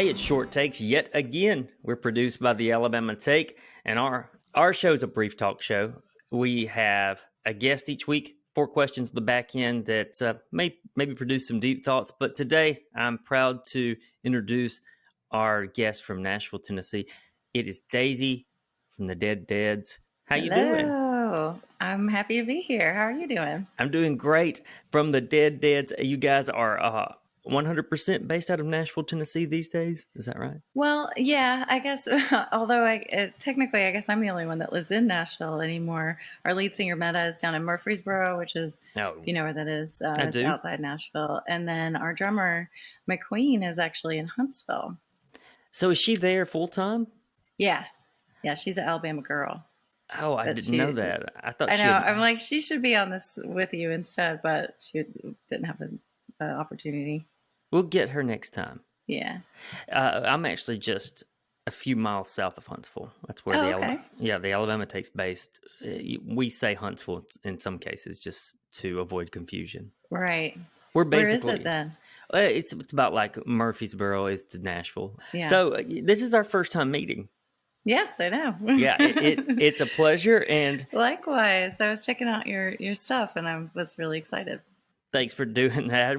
Hey, it's Short Takes yet again. We're produced by the Alabama Take, and our show is a brief talk show. We have a guest each week, 4 questions at the back end that maybe produce some deep thoughts. But today, I'm proud to introduce our guest from Nashville, Tennessee. It is Daisy from the Dead Deads. How you doing? Hello. I'm happy to be here. How are you doing? I'm doing great. From the Dead Deads, you guys are 100% based out of Nashville, Tennessee these days. Is that right? Well, yeah, I guess, although technically, I guess I'm the only one that lives in Nashville anymore. Our lead singer, Meta, is down in Murfreesboro, which is, Oh, if you know where that is, I it's do. outside Nashville. And then our drummer, McQueen, is actually in Huntsville. So is she there full time? Yeah. Yeah, she's an Alabama girl. Oh, I But didn't know she, that. I thought I she know, had. I'm like, she should be on this with you instead, but she didn't have the opportunity. We'll get her next time. Yeah. I'm actually just a few miles south of Huntsville. That's where Oh, the okay. the Alabama Takes based. We say Huntsville in some cases just to avoid confusion. Right. We're Where is it basically then? it's about like Murfreesboro is to Nashville. Yeah. So this is our first time meeting. Yes, I know. Yeah, it's a pleasure, and Likewise. I was checking out your stuff and I was really excited. thanks for doing that.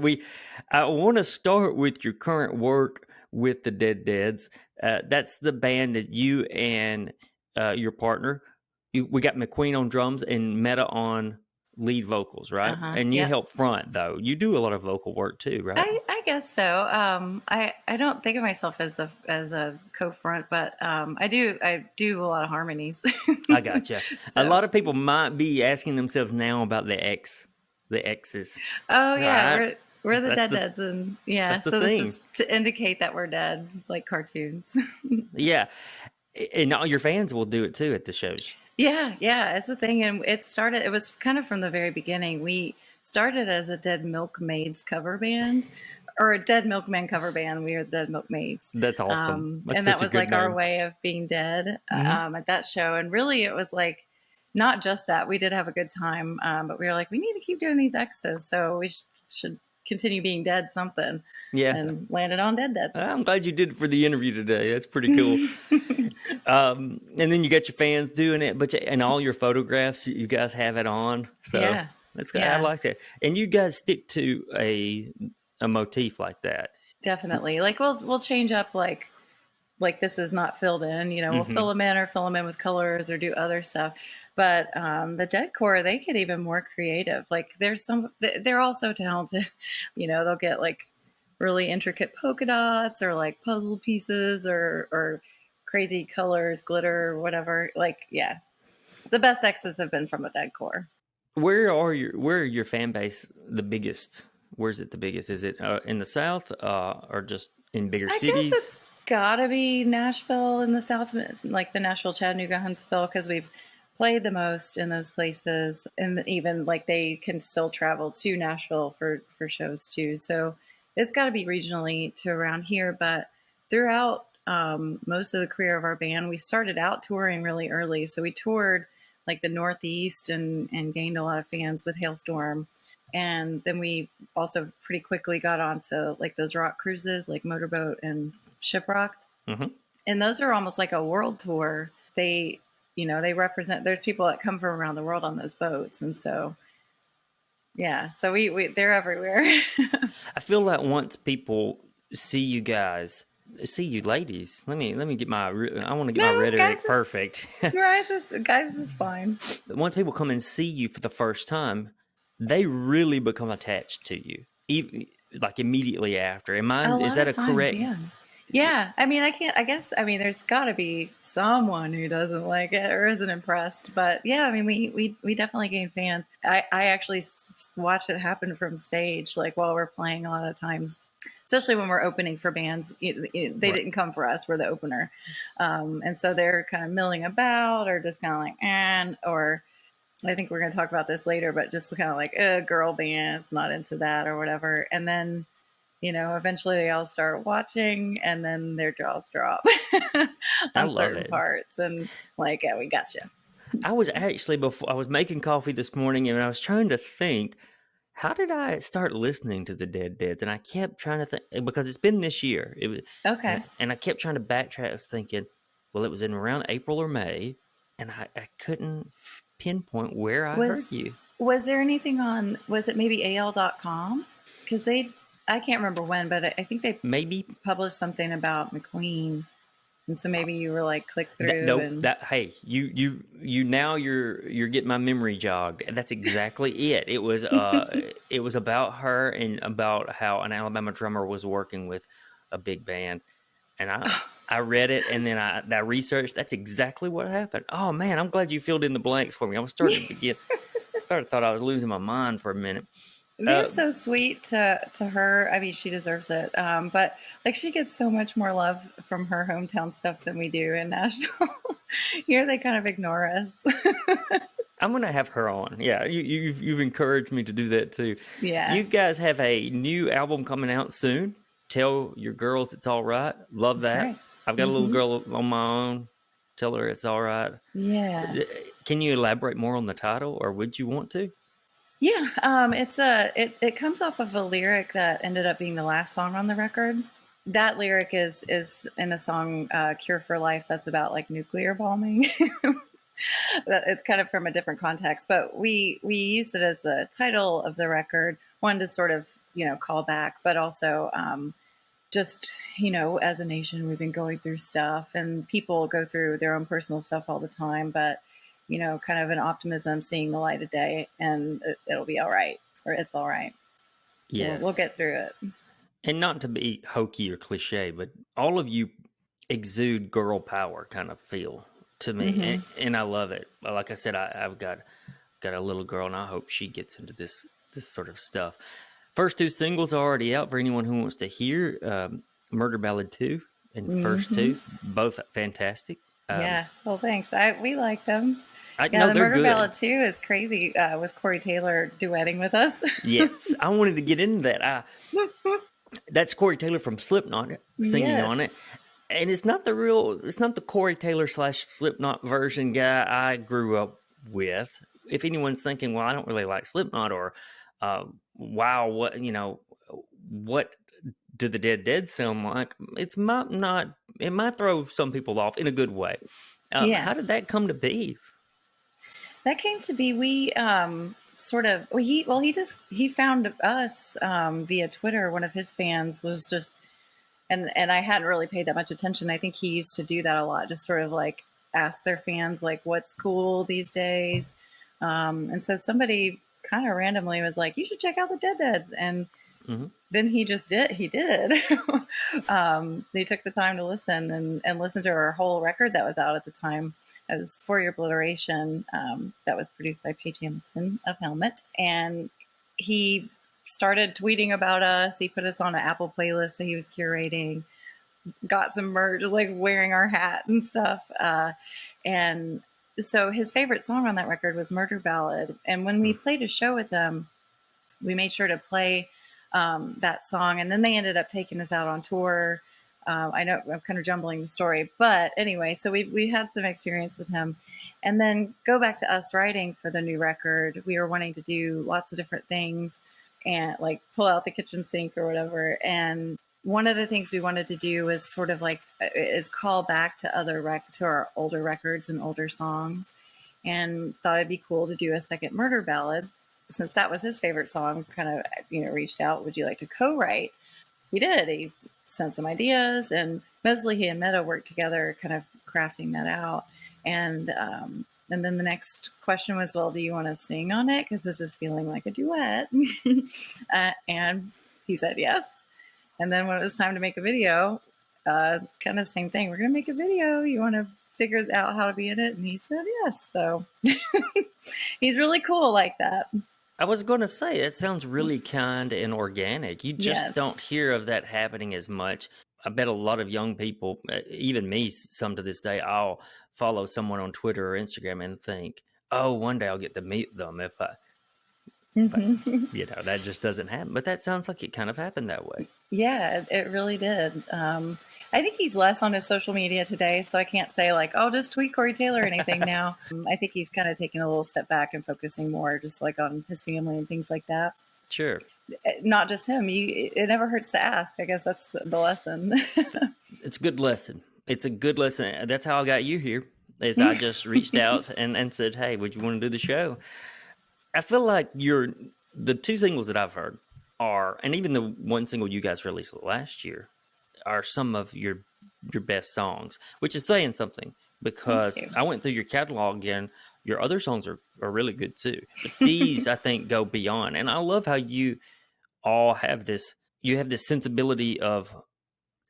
I want to start with your current work with the Dead Deads. That's the band that you and your partner. We got McQueen on drums and Meta on lead vocals, right? Uh-huh. And you Yep. help front though. You do a lot of vocal work too, right? I guess so. I don't think of myself as a co-front, but I do a lot of harmonies. I gotcha. A So, lot of people might be asking themselves now about the X's, oh yeah, right? we're the That's dead the deads, and that's yeah, the so this thing. is to indicate that we're dead, like cartoons. Yeah, and all your fans will do it too at the shows. Yeah, yeah, it's a thing. And it was kind of from the very beginning. We started as a Dead Milkmaids cover band, or a Dead Milkman cover band. We were the Dead Milkmaids. That's awesome. That's And that such a was good like our name. way of being dead Hmm. at that show. And really, it was like not just that. We did have a good time, but we were like, we need to keep doing these X's. So we should continue being dead something, Yeah, and landed on Dead Deads. I'm glad you did it for the interview today. That's pretty cool. And then you got your fans doing it, and all your photographs, you guys have it on. So Yeah, that's I yeah. like that. And you guys stick to a motif like that. Definitely. Like we'll change up like this is not filled in, we'll Hmm. fill them in or fill them in with colors or do other stuff. But the deadcore, they get even more creative. Like they're all so talented. They'll get like really intricate polka dots or like puzzle pieces or crazy colors, glitter, whatever. Like, yeah, the best X's have been from a deadcore. Where are your fan base the biggest? Where's it the biggest? Is it in the South or just in bigger I guess cities? it's gotta be Nashville in the South, like the Nashville, Chattanooga, Huntsville, because we've played the most in those places, and even like they can still travel to Nashville for shows too. So it's got to be regionally to around here. But throughout most of the career of our band, we started out touring really early. So we toured like the Northeast and gained a lot of fans with Hailstorm. And then we also pretty quickly got onto like those rock cruises, like Motorboat and Shiprocked. Hmm. And those are almost like a world tour. They represent, there's people that come from around the world on those boats. And so, yeah, so they're everywhere. I feel like once people see you guys, see you ladies. Let me get I want to get my No, rhetoric perfect. guys is fine. Once people come and see you for the first time, they really become attached to you, even like immediately after. A Is lot that of a times, correct? yeah. Yeah. I mean, I guess, there's got to be someone who doesn't like it or isn't impressed. But yeah, I mean, we definitely gain fans. I actually watch it happen from stage, like while we're playing a lot of times, especially when we're opening for bands. They Right. didn't come for us, we're the opener. And so they're kind of milling about or just kind of like, or I think we're going to talk about this later, but just kind of like, girl bands, not into that or whatever. And then, eventually they all start watching and then their jaws drop I on love certain it. parts and like, yeah, we got you. I was actually before I was making coffee this morning, and I was trying to think how did I start listening to the Dead Deads? And I kept trying to think, because it's been this year. It was, Okay. and I kept trying to backtrack. I was thinking, well, it was in around April or May, and I couldn't pinpoint where I Was heard you. was there anything on, was it maybe AL.com? Because I can't remember when, but I think they Maybe published something about McQueen. And so maybe you were like click through no, and that hey, you now you're getting my memory jogged. That's exactly it. It was about her and about how an Alabama drummer was working with a big band, and I read it, and then I researched. That's exactly what happened. Oh man, I'm glad you filled in the blanks for me. I was starting to thought I was losing my mind for a minute. they're so sweet to her. I mean, she deserves it. But like she gets so much more love from her hometown stuff than we do in Nashville. Here they kind of ignore us. I'm gonna have her on. Yeah, you've encouraged me to do that too. Yeah. You guys have a new album coming out soon. Tell your girls it's all right. Love That's that. right. I've got a little girl on my own. Tell her it's all right. Yeah. Can you elaborate more on the title, or would you want to? Yeah. It comes off of a lyric that ended up being the last song on the record. That lyric is in a song, Cure for Life, that's about like nuclear bombing. That it's kind of from a different context, but we used it as the title of the record, one to sort of, call back, but also just, as a nation, we've been going through stuff and people go through their own personal stuff all the time, but, kind of an optimism, seeing the light of day, and it'll be all right, or it's all right. Yes. We'll get through it. And not to be hokey or cliche, but all of you exude girl power kind of feel to me, and I love it. Like I said, I've got a little girl, and I hope she gets into this sort of stuff. First two singles are already out for anyone who wants to hear. Murder Ballad 2 and First Tooth, both fantastic. Yeah. Well, thanks. We like them. I Yeah, know the they're Murder good. Ballad 2 is crazy, with Corey Taylor duetting with us. Yes, I wanted to get into that. That's Corey Taylor from Slipknot singing Yes. on it. And it's not the Corey Taylor / Slipknot version guy I grew up with. If anyone's thinking, well, I don't really like Slipknot, or wow, what do the Dead sound like? It might throw some people off in a good way. Yeah. How did that come to be? That came to be, we sort of, he found us via Twitter. One of his fans was just, and I hadn't really paid that much attention. I think he used to do that a lot, just sort of like ask their fans like what's cool these days. And so somebody kind of randomly was like, you should check out the Deads. And then he just did. He did. They took the time to listen and listen to our whole record that was out at the time. It was For Your Obliteration, that was produced by Paige Hamilton of Helmet. And he started tweeting about us. He put us on an Apple playlist that he was curating, got some merch, like wearing our hat and stuff. And so his favorite song on that record was Murder Ballad. And when we played a show with them, we made sure to play that song. And then they ended up taking us out on tour. I know I'm kind of jumbling the story, but anyway, so we had some experience with him. And then go back to us writing for the new record. We were wanting to do lots of different things and like pull out the kitchen sink or whatever. And one of the things we wanted to do was sort of like is call back to to our older records and older songs, and thought it'd be cool to do a second Murder Ballad. Since that was his favorite song, kind of, reached out, would you like to co-write? He did. He sent some ideas, and mostly he and Meta worked together, kind of crafting that out. And then the next question was, well, do you want to sing on it? Because this is feeling like a duet. And he said yes. And then when it was time to make a video, kind of same thing. We're going to make a video. You want to figure out how to be in it? And he said yes. So he's really cool like that. I was going to say, it sounds really kind and organic. You just don't hear of that happening as much. I bet a lot of young people, even me, some to this day, I'll follow someone on Twitter or Instagram and think, oh, one day I'll get to meet them but, that just doesn't happen. But that sounds like it kind of happened that way. Yeah, it really did. I think he's less on his social media today, so I can't say like, oh, just tweet Corey Taylor or anything now. I think he's kind of taking a little step back and focusing more just like on his family and things like that. Sure. Not just him. It never hurts to ask. I guess that's the lesson. It's a good lesson. It's a good lesson. That's how I got you here. Is I just reached out and said, "Hey, would you want to do the show?" I feel like the two singles that I've heard are, and even the one single you guys released last year, are some of your best songs, which is saying something because I went through your catalog and your other songs are really good too. But these, I think, go beyond. And I love how you all have this, you have this sensibility of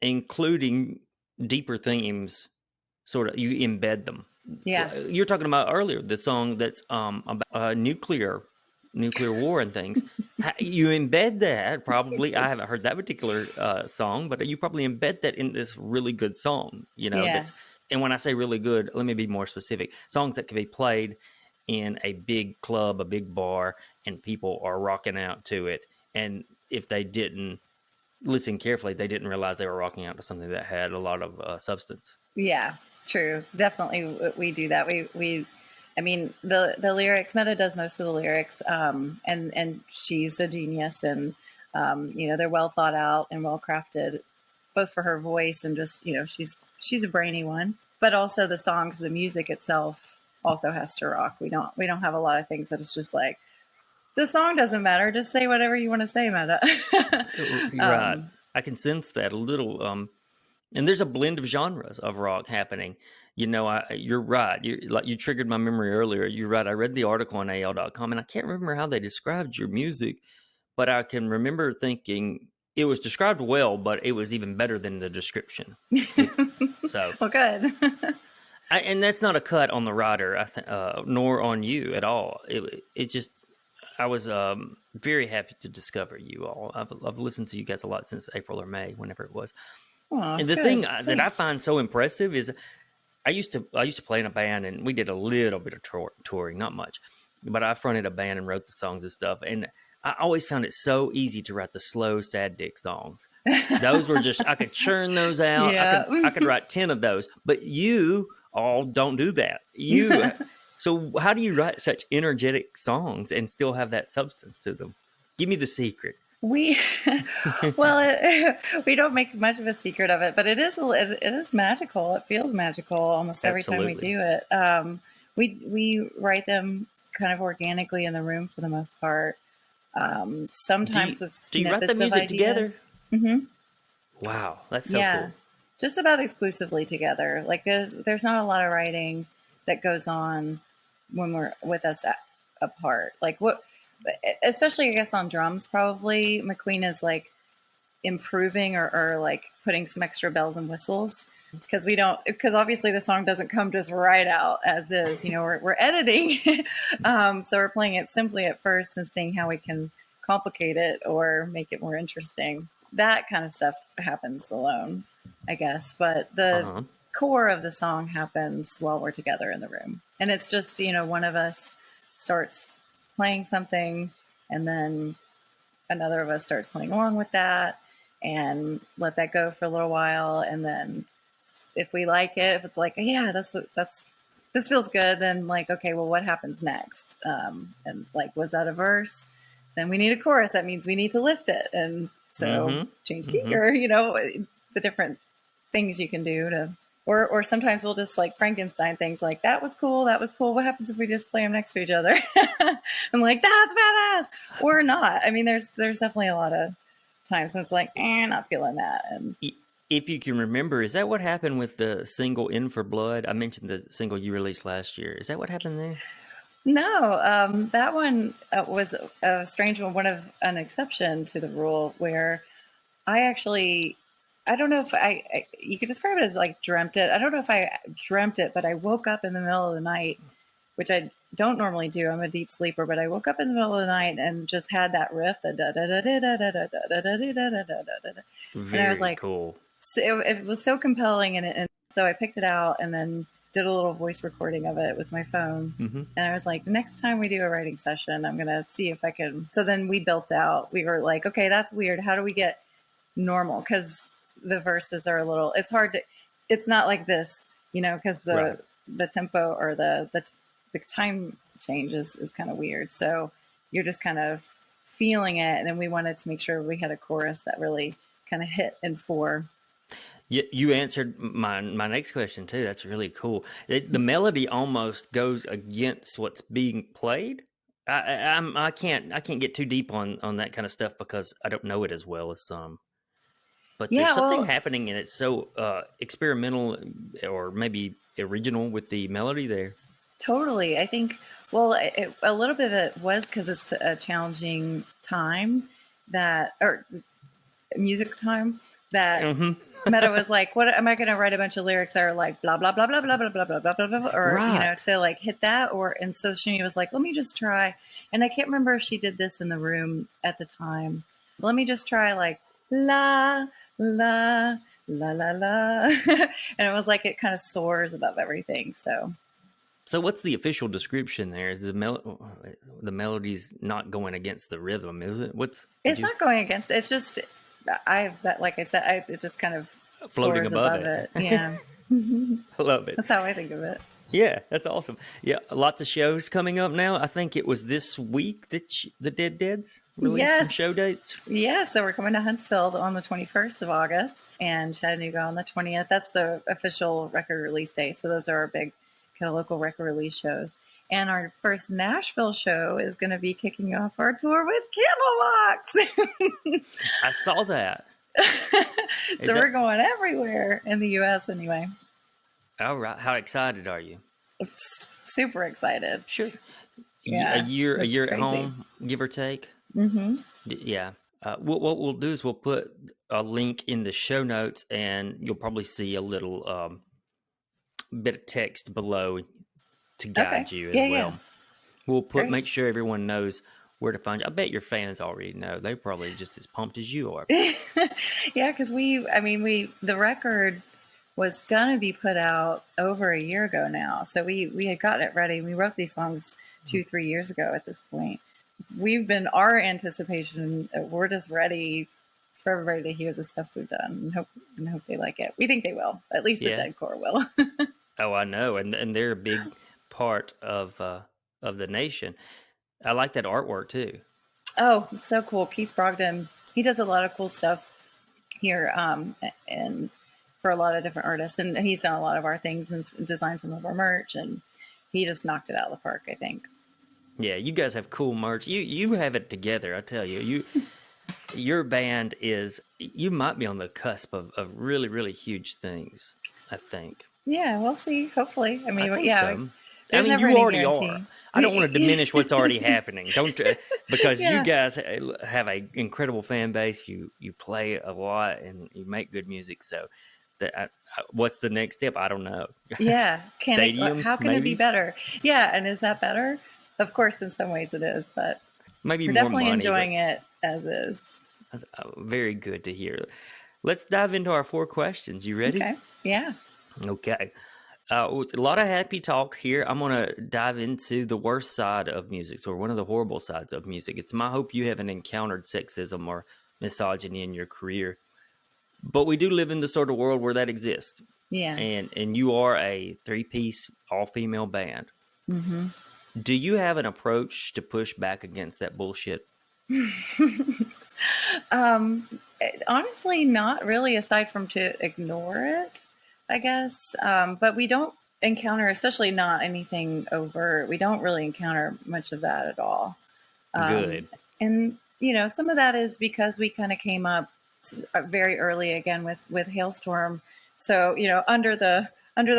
including deeper themes, sort of, you embed them. Yeah. You're talking about earlier, the song that's about nuclear war and things. You embed that, probably. I haven't heard that particular song, but you probably embed that in this really good song, Yeah. And when I say really good, let me be more specific. Songs that can be played in a big club, a big bar, and people are rocking out to it. And if they didn't listen carefully, they didn't realize they were rocking out to something that had a lot of substance. Yeah, true. Definitely, we do that. I mean, the lyrics. Meta does most of the lyrics, and she's a genius, and they're well thought out and well crafted, both for her voice and just she's a brainy one. But also the songs, the music itself also has to rock. We don't have a lot of things that it's just like, the song doesn't matter. Just say whatever you want to say, Meta. Right. I can sense that a little. And there's a blend of genres of rock happening. You're right. You triggered my memory earlier. You're right. I read the article on AL.com, and I can't remember how they described your music, but I can remember thinking it was described well, but it was even better than the description. So, well, good. And that's not a cut on the writer, nor on you at all. It just, I was very happy to discover you all. I've listened to you guys a lot since April or May, whenever it was. Aw, and the good. thing that I find so impressive is I used to play in a band, and we did a little bit of touring, not much, but I fronted a band and wrote the songs and stuff. And I always found it so easy to write the slow, sad dick songs. Those were just, I could churn those out. Yeah. I could write 10 of those, but you all don't do that. So how do you write such energetic songs and still have that substance to them? Give me the secret. We don't make much of a secret of it, but it is magical. It feels magical almost every time we do it. We write them kind of organically in the room for the most part. Sometimes do you write the music together? Mm-hmm. Wow, that's so cool. Just about exclusively together. Like there's not a lot of writing that goes on when we're with us apart. Like especially I guess on drums, probably McQueen is like improving or like putting some extra bells and whistles because obviously the song doesn't come just right out as is. We're editing, so we're playing it simply at first and seeing how we can complicate it or make it more interesting. That kind of stuff happens alone, I guess, but the core of the song happens while we're together in the room. And it's just, one of us starts playing something and then another of us starts playing along with that and let that go for a little while. And then if we like it, if it's like, yeah, this feels good, then like, okay, well, what happens next? And like, was that a verse? Then we need a chorus. That means we need to lift it. And so change key or, the different things you can do to, or sometimes we'll just like Frankenstein things like, that was cool. What happens if we just play them next to each other? I'm like, that's badass. Or not. I mean, there's definitely a lot of times when it's like, not feeling that. And if you can remember, is that what happened with the single In for Blood? I mentioned the single you released last year. Is that what happened there? No, that one was a strange one, an exception to the rule where I don't know if you could describe it as like dreamt it. I don't know if I dreamt it, but I woke up in the middle of the night, which I don't normally do. I'm a deep sleeper, but I woke up in the middle of the night and just had that riff, and I was like, cool. So it was so compelling, and so I picked it out and then did a little voice recording of it with my phone. And I was like, the next time we do a writing session, I'm going to see if I can. So then we built out, we were like, okay, that's weird. How do we get normal? Because the verses are it's hard to, it's not like this, because the tempo or the time change is kind of weird. So you're just kind of feeling it. And then we wanted to make sure we had a chorus that really kind of hit in 4. You answered my next question too. That's really cool. The melody almost goes against what's being played. I can't get too deep on that kind of stuff because I don't know it as well as some. But there's Yeah, something well, happening, and it's so experimental or maybe original with the melody there. totally. I think, well, a little bit of it was because it's a challenging time or music time that Mm-hmm. Meta was like, "What am I going to write a bunch of lyrics that are like blah blah blah blah blah blah blah blah blah blah blah," or Right. to like hit that, or and so she was like, "Let me just try," and I can't remember if she did this in the room at the time. Let me just try like la la la la la, and it was like it kind of soars above everything. So what's the official description there? Is the melody's not going against the rhythm, is it? It's not going against. It's just like I said, it just kind of floating soars above above it? it. Yeah, I love it. that's how I think of it. Yeah, that's awesome. Yeah, lots of shows coming up now. I think it was this week that the Dead Deads released some Yes. show dates. Yeah, so we're coming to Huntsville on the 21st of August and Chattanooga on the 20th. That's the official record release day. So those are our big kind of local record release shows. And our first Nashville show is going to be kicking off our tour with Candlebox. I saw that. So we're going everywhere in the U.S. anyway. All right. How excited are you? Super excited. Sure. Yeah, a year it's at crazy. home, give or take. Mm-hmm. Yeah. What we'll do is we'll put a link in the show notes, and you'll probably see a little bit of text below to guide you as well. Yeah. We'll Great. make sure everyone knows where to find you. I bet your fans already know. They're probably just as pumped as you are. Yeah, because the record was gonna be put out over a year ago now. So we had gotten it ready. We wrote these songs 2-3 years ago at this point. Our anticipation, we're just ready for everybody to hear the stuff we've done and hope they like it. We think they will. At least the Dead Core will. Oh, I know. And they're a big part of the nation. I like that artwork too. Oh, so cool. Keith Brogdon, he does a lot of cool stuff here and for a lot of different artists. And he's done a lot of our things and designed some of our merch. And he just knocked it out of the park, I think. Yeah, you guys have cool merch. You have it together, I tell you. Your band you might be on the cusp of really, really huge things, I think. Yeah, we'll see. Hopefully. I think so. You already are. I don't want to diminish what's already happening. Don't because you guys have an incredible fan base. You play a lot and you make good music. So, what's the next step? I don't know. Yeah, Stadiums. How can it be better? Yeah, and is that better? Of course, in some ways it is, but maybe we're more definitely money, enjoying it as is. That's very good to hear. Let's dive into our 4 questions. You ready? Okay. Yeah. Okay. A lot of happy talk here. I'm going to dive into the worst side of music, or one of the horrible sides of music. It's my hope you haven't encountered sexism or misogyny in your career. But we do live in the sort of world where that exists. Yeah. And you are a 3-piece, all-female band. Mm-hmm. Do you have an approach to push back against that bullshit? Honestly, not really, aside from to ignore it, I guess. But we don't encounter, especially not anything overt. We don't really encounter much of that at all. Good. And, some of that is because we kind of came up very early again with Hailstorm. So, under the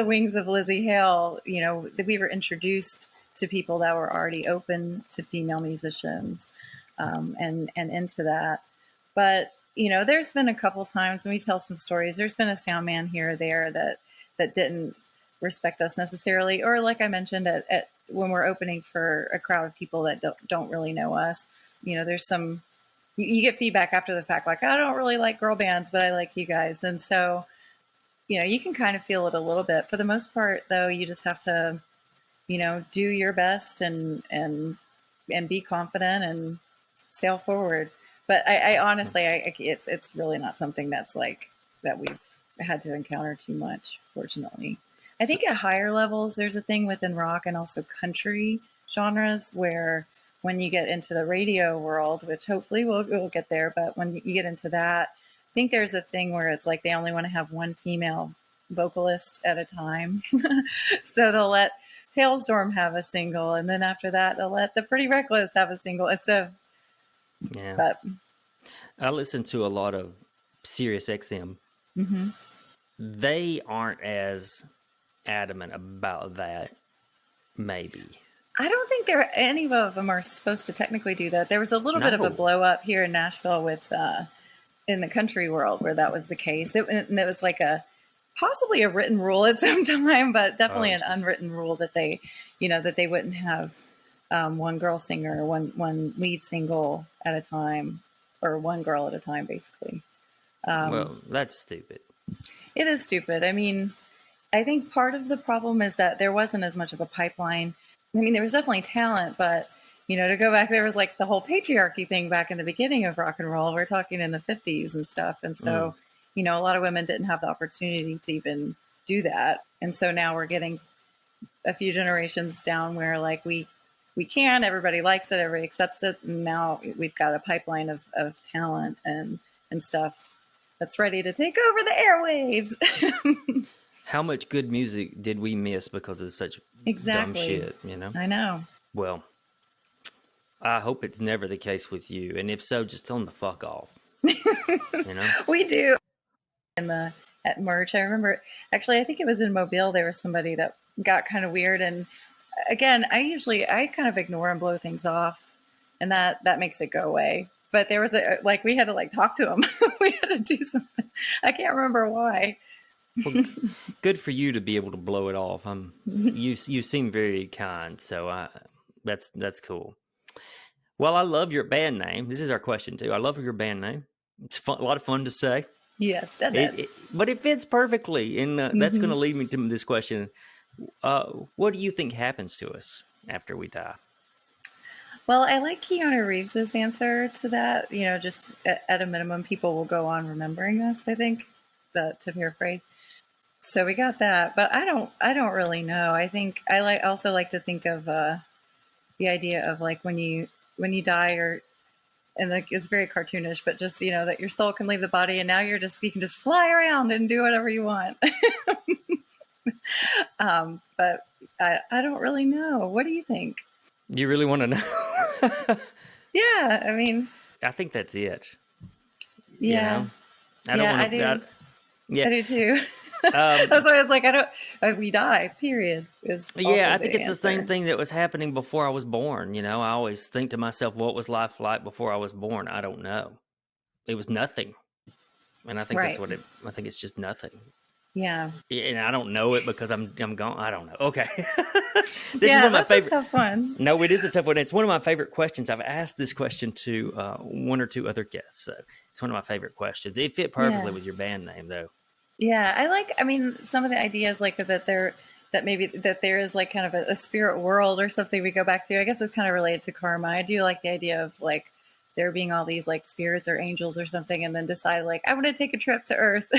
wings of Lizzie Hale, we were introduced to people that were already open to female musicians and into that. But, there's been a couple times, when we tell some stories, there's been a sound man here or there that didn't respect us necessarily. Or like I mentioned, at when we're opening for a crowd of people that don't really know us, there's some, you get feedback after the fact, like, I don't really like girl bands, but I like you guys. And so, you can kind of feel it a little bit. For the most part, though, you just have to, do your best and be confident and sail forward. But I honestly, it's really not something that's like that we've had to encounter too much, fortunately. I think at higher levels, there's a thing within rock and also country genres where when you get into the radio world, which hopefully we'll get there, but when you get into that, I think there's a thing where it's like they only want to have one female vocalist at a time. So they'll let Hailstorm have a single, and then after that, they'll let the Pretty Reckless have a single. Yeah. But I listen to a lot of Sirius XM. mm-hmm. They aren't as adamant about that, maybe. I don't think any of them are supposed to technically do that. There was a little bit of a blow up here in Nashville with in the country world where that was the case. And it was like possibly a written rule at some time, but definitely an unwritten rule that they wouldn't have one girl singer, one lead single at a time, or one girl at a time, basically. Well, that's stupid. It is stupid. I mean, I think part of the problem is that there wasn't as much of a pipeline. I mean, there was definitely talent, but, to go back, there was like the whole patriarchy thing back in the beginning of rock and roll. We're talking in the 50s and stuff. And so, a lot of women didn't have the opportunity to even do that. And so now we're getting a few generations down where like we can, everybody likes it, everybody accepts it. And now we've got a pipeline of talent and stuff that's ready to take over the airwaves. How much good music did we miss because of such dumb shit, I know. Well, I hope it's never the case with you. And if so, just tell them to fuck off. We do. At merch, I remember, actually, I think it was in Mobile, there was somebody that got kind of weird. And again, I kind of ignore and blow things off. And that makes it go away. But there was we had to talk to him. We had to do something. I can't remember why. Well, good for you to be able to blow it off. You seem very kind, so that's cool. Well, I love your band name. This is our question too. I love your band name. It's fun, a lot of fun to say. Yes, that is. But it fits perfectly, and that's going to lead me to this question. What do you think happens to us after we die? Well, I like Keanu Reeves' answer to that. Just at a minimum, people will go on remembering us, I think, to paraphrase. So we got that, but I don't really know. I think I also like to think of the idea of like when you die, and like it's very cartoonish, but just that your soul can leave the body, and now you can just fly around and do whatever you want. But I don't really know. What do you think? You really want to know? Yeah, I mean, I think that's it. Yeah, I don't want to. I do too. That's why I was like, we die, period. I think it's the same thing that was happening before I was born. I always think to myself, what was life like before I was born? I don't know. It was nothing. And I think that's what I think it's just nothing. Yeah. And I don't know it because I'm gone. I don't know. Okay. This is one of my favorite. That's a tough one. No, it is a tough one. It's one of my favorite questions. I've asked this question to one or two other guests. So it's one of my favorite questions. It fit perfectly with your band name, though. Yeah, I mean, some of the ideas that there is like kind of a spirit world or something we go back to. I guess it's kind of related to karma. I do like the idea of like there being all these like spirits or angels or something, and then decide like I want to take a trip to Earth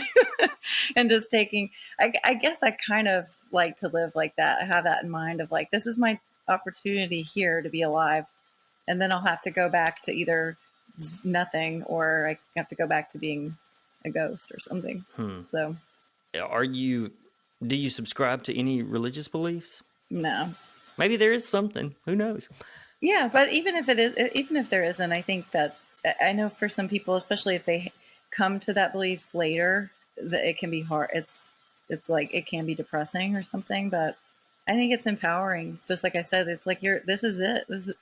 and just taking. I guess I kind of like to live like that. I have that in mind of like this is my opportunity here to be alive, and then I'll have to go back to either nothing or I have to go back to being a ghost or something. So do you subscribe to any religious beliefs? No. Maybe there is something. Who knows? Yeah, but even if there isn't, I think that I know for some people, especially if they come to that belief later, that it can be hard. It's like it can be depressing or something, but I think it's empowering. Just like I said, it's like this is it. This is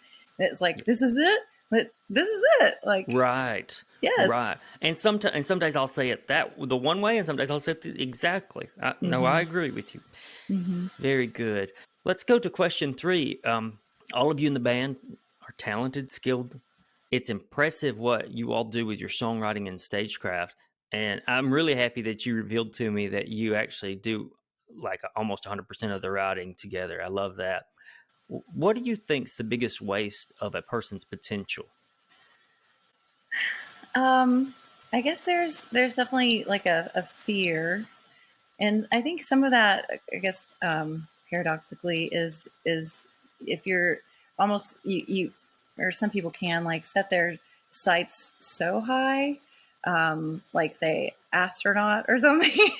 it. But this is it. Like right. Yes. Right. And some days I'll say it the one way, and some days I'll say it exactly. No, I agree with you. Mm-hmm. Very good. Let's go to question 3. All of you in the band are talented, skilled. It's impressive what you all do with your songwriting and stagecraft. And I'm really happy that you revealed to me that you actually do like almost 100% of the writing together. I love that. What do you think is the biggest waste of a person's potential? I guess there's definitely like a fear, and I think some of that, I guess, paradoxically, is if you're almost you or some people can like set their sights so high, like say astronaut or something,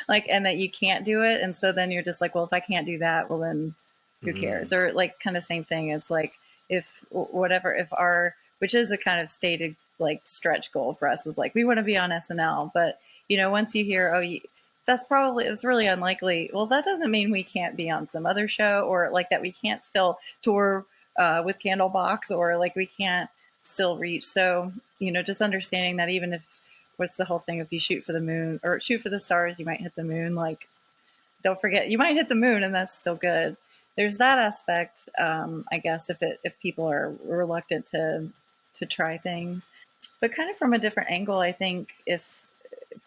like, and that you can't do it. And so then you're just like, well, if I can't do that, well then who cares? Or like kind of same thing. It's like if whatever, if our, which is a kind of stated like stretch goal for us, is like we want to be on SNL, but you know, once you hear, oh, that's probably, it's really unlikely. Well, that doesn't mean we can't be on some other show, or like that we can't still tour with Candlebox, or like we can't still reach. So, you know, just understanding that even if, what's the whole thing, if you shoot for the moon or shoot for the stars, you might hit the moon. Like, don't forget, you might hit the moon, and that's still good. There's that aspect, I guess, if people are reluctant to try things, but kind of from a different angle. I think if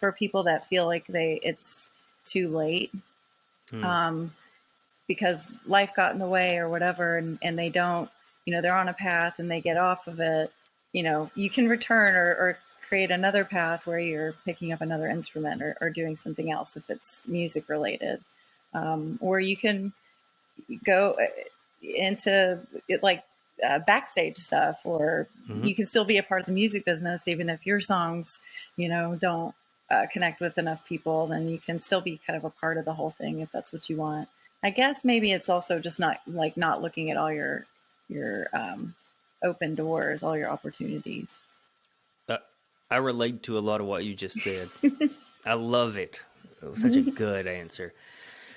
for people that feel like it's too late, because life got in the way or whatever, and they don't, you know, they're on a path and they get off of it, you know, you can return or create another path where you're picking up another instrument or doing something else if it's music related, or you can go into it like backstage stuff, or you can still be a part of the music business even if your songs, you know, don't connect with enough people. Then you can still be kind of a part of the whole thing if that's what you want. I guess maybe it's also just not looking at all your open doors, all your opportunities. I relate to a lot of what you just said. I love it. It was such a good answer.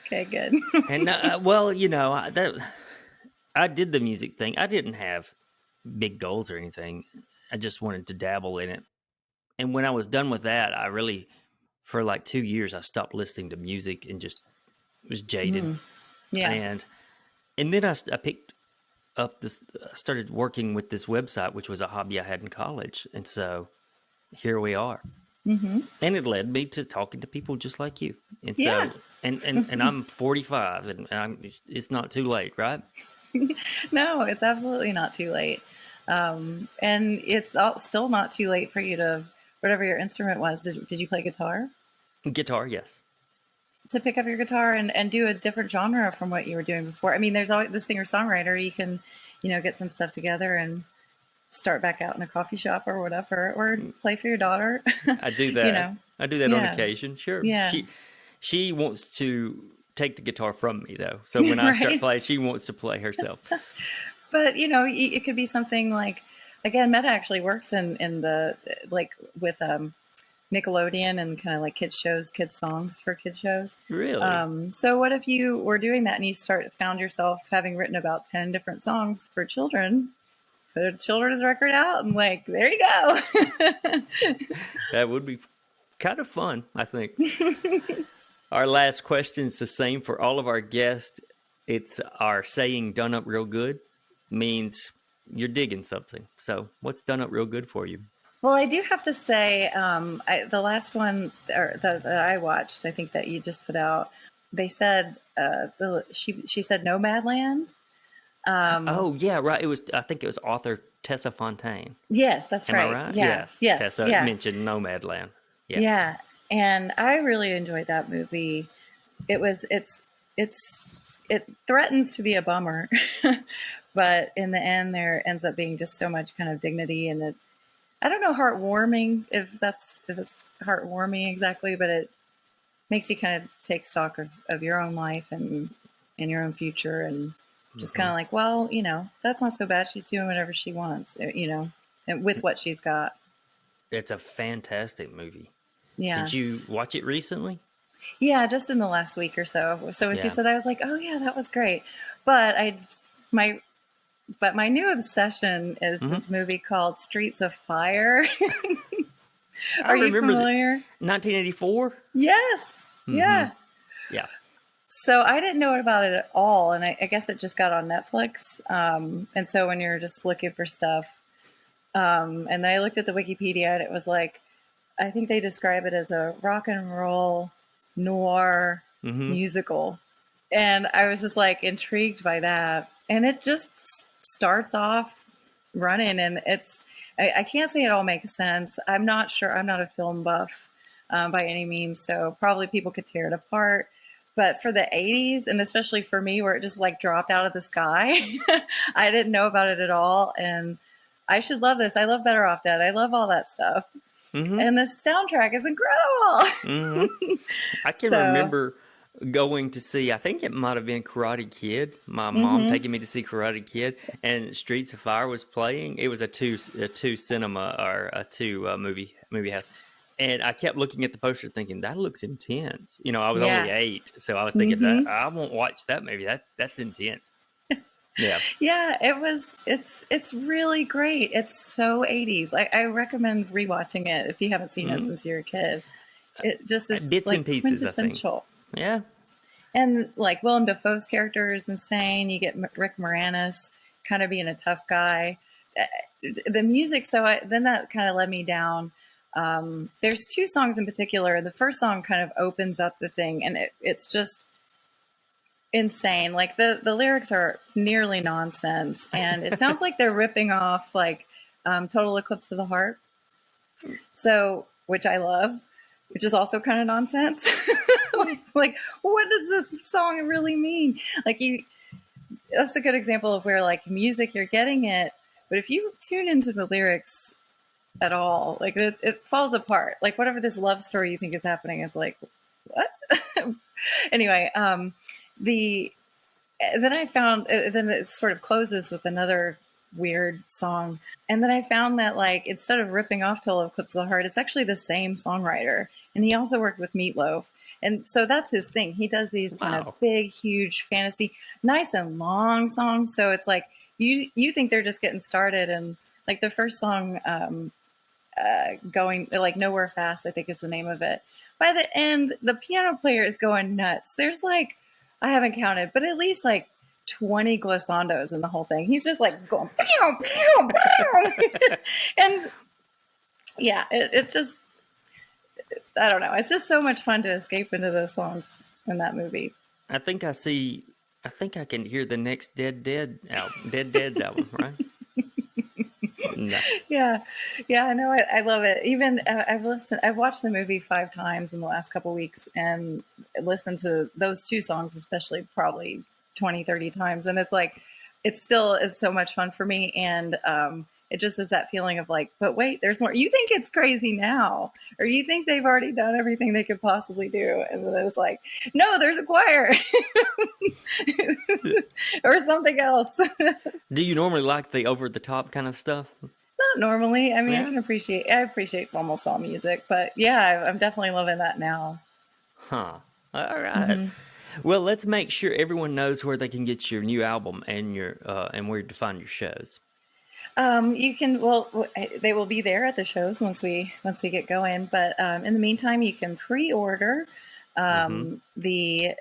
Okay, good. And well, you know, I did the music thing. I didn't have big goals or anything. I just wanted to dabble in it. And when I was done with that, I really, for like 2 years, I stopped listening to music and just was jaded. Yeah. And then I picked up this, started working with this website, which was a hobby I had in college. And so here we are. And it led me to talking to people just like you. And so, and I'm 45, and it's not too late, right? No, it's absolutely not too late. And it's still not too late for you to, whatever your instrument was. Did you play guitar? Guitar, yes. To pick up your guitar and do a different genre from what you were doing before. I mean, there's always the singer-songwriter. You can, you know, get some stuff together and start back out in a coffee shop or whatever, or play for your daughter. I do that. You know? I do that on occasion. Sure. Yeah. She wants to take the guitar from me though. So when I start playing, she wants to play herself. But you know, it could be something like, again, Meta actually works in the, like with Nickelodeon and kind of like kids songs for kids shows. Really? So what if you were doing that and you found yourself having written about 10 different songs for children? Put a children's record out and like, there you go. That would be kind of fun, I think. Our last question is the same for all of our guests. It's our saying done up real good means you're digging something. So what's done up real good for you? Well, I do have to say, the last one that I watched, I think that you just put out, they said, she said Nomadland. Oh yeah, right. I think it was author Tessa Fontaine. Yes, that's Am right. I right? Yes. Tessa mentioned Nomadland. Yeah. And I really enjoyed that movie. It threatens to be a bummer, but in the end, there ends up being just so much kind of dignity, and I don't know, heartwarming, if it's heartwarming exactly, but it makes you kind of take stock of your own life and your own future, and just kind of like, well, you know, that's not so bad. She's doing whatever she wants, you know, and with what she's got. It's a fantastic movie. Yeah. Did you watch it recently? Yeah, just in the last week or so. So when she said, I was like, oh yeah, that was great. But my new obsession is this movie called Streets of Fire. Are you familiar? 1984? Yes. Yeah. Yeah. So I didn't know about it at all, and I guess it just got on Netflix. And so when you're just looking for stuff, and then I looked at the Wikipedia, and it was like, I think they describe it as a rock and roll noir musical. And I was just like intrigued by that. And it just starts off running, and I can't say it all makes sense. I'm not sure. I'm not a film buff by any means, so probably people could tear it apart. But for the 80s, and especially for me, where it just like dropped out of the sky, I didn't know about it at all. And I should love this. I love Better Off Dead. I love all that stuff. Mm-hmm. And the soundtrack is incredible. Mm-hmm. I can So, remember going to see, I think it might have been Karate Kid. My mom hmm taking me to see Karate Kid, and Streets of Fire was playing. It was a two cinema or a two movie house. And I kept looking at the poster thinking, that looks intense. You know, I was only yeah. 8, so I was thinking that hmm I won't watch that movie. That's intense. Yeah. Yeah, it's really great. It's so 80s. I recommend rewatching it if you haven't seen it Mm-hmm. since you were a kid. It just is Bits and like pieces, I think. quintessential. Yeah. And like Willem Dafoe's character is insane. You get Rick Moranis kind of being a tough guy. The music, then that kind of led me down. There's 2 songs in particular. The first song kind of opens up the thing, and it's just insane. Like the lyrics are nearly nonsense, and it sounds like they're ripping off like Total Eclipse of the Heart. So, which I love, which is also kind of nonsense. like, what does this song really mean? Like that's a good example of where like music, you're getting it, but if you tune into the lyrics at all, like it falls apart. Like whatever this love story you think is happening is like, what? Anyway, then I found, then it sort of closes with another weird song. And then I found that like, instead of ripping off Total Eclipse of the Heart, it's actually the same songwriter. And he also worked with Meatloaf. And so that's his thing. He does these kind Wow. of big, huge fantasy, nice and long songs. So it's like, you think they're just getting started. And like the first song, going like Nowhere Fast, I think is the name of it. By the end, the piano player is going nuts. There's like, I haven't counted, but at least like 20 glissandos in the whole thing. He's just like going, pew, pew, pew. And yeah, it just, I don't know. It's just so much fun to escape into those songs in that movie. I think I can hear the next Dead Dead's album, right? No. Yeah, I know. I love it. Even I've watched the movie 5 times in the last couple weeks, and listened to those 2 songs, especially probably 20, 30 times. And it's like, it's so much fun for me. And it just is that feeling of like, but wait, there's more. You think it's crazy now, or you think they've already done everything they could possibly do. And then it's like, no, there's a choir or something else. Do you normally like the over the top kind of stuff? Not normally. I mean, Yeah. I appreciate almost all music, but yeah, I'm definitely loving that now. Huh. All right. Well, let's make sure everyone knows where they can get your new album and your and where to find your shows. You can, well, they will be there at the shows once we get going. But in the meantime, you can pre-order the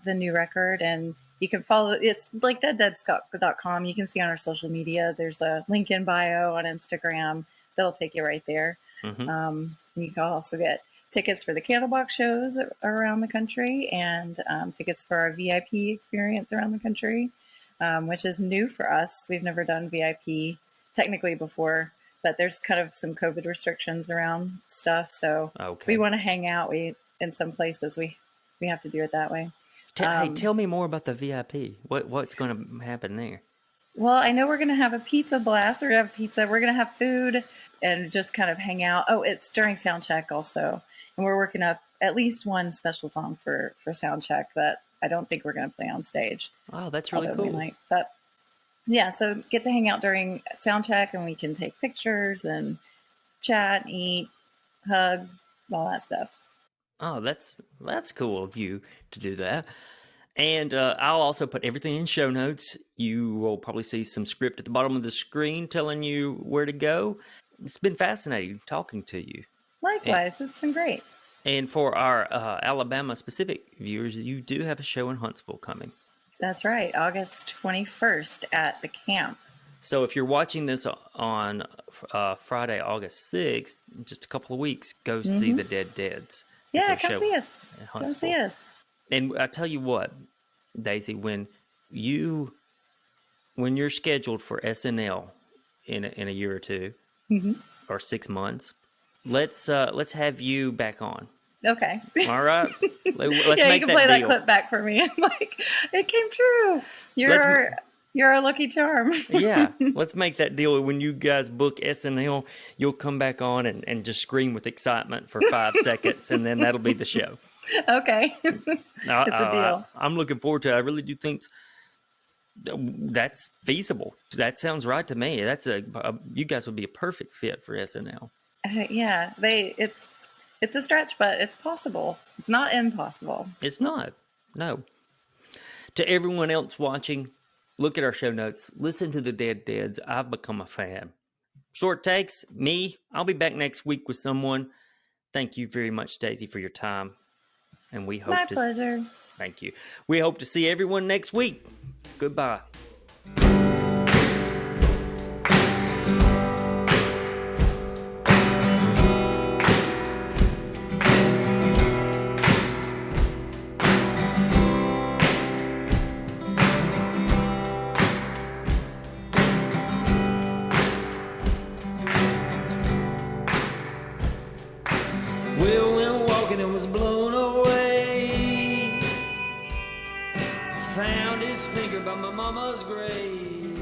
new record, and you can follow. It's like deaddeadscott.com. You can see on our social media. There's a link in bio on Instagram that'll take you right there. You can also get tickets for the Candlebox shows around the country, and tickets for our VIP experience around the country, which is new for us. We've never done VIP technically before, but there's kind of some COVID restrictions around stuff. So we want to hang out. In some places we have to do it that way. Hey, tell me more about the VIP. What's going to happen there? Well, I know we're going to have a pizza blast. We're going to have pizza. We're going to have food and just kind of hang out. Oh, it's during sound check also. And we're working up at least one special song for sound check that I don't think we're going to play on stage. Oh, that's really cool. But yeah, so get to hang out during sound check, and we can take pictures and chat, eat, hug, all that stuff. Oh, that's cool of you to do that. And I'll also put everything in show notes. You will probably see some script at the bottom of the screen telling you where to go. It's been fascinating talking to you. Likewise, it's been great. And for our Alabama-specific viewers, you do have a show in Huntsville coming. That's right, August 21st at the camp. So if you're watching this on Friday, August 6th, in just a couple of weeks, go see the Dead Deads. Yeah, come see us. Come see us. And I tell you what, Daisy, when you're scheduled for SNL in a year or two or 6 months, let's have you back on. Okay. All right. Let's Yeah, you make can that play that deal. clip back for me. I'm like, it came true. You're a lucky charm. Yeah, let's make that deal. When you guys book SNL, you'll come back on and just scream with excitement for 5 seconds, and then that'll be the show. Okay. It's a deal. I'm looking forward to it. I really do think that's feasible. That sounds right to me. That's you guys would be a perfect fit for SNL. Yeah, it's a stretch, but it's possible. It's not impossible. It's not. No. To everyone else watching, look at our show notes. Listen to the Dead Deads. I've become a fan. Short takes, me. I'll be back next week with someone. Thank you very much, Daisy, for your time. And we hope My pleasure. Thank you. We hope to see everyone next week. Goodbye. Will went walking and was blown away. Found his finger by my mama's grave.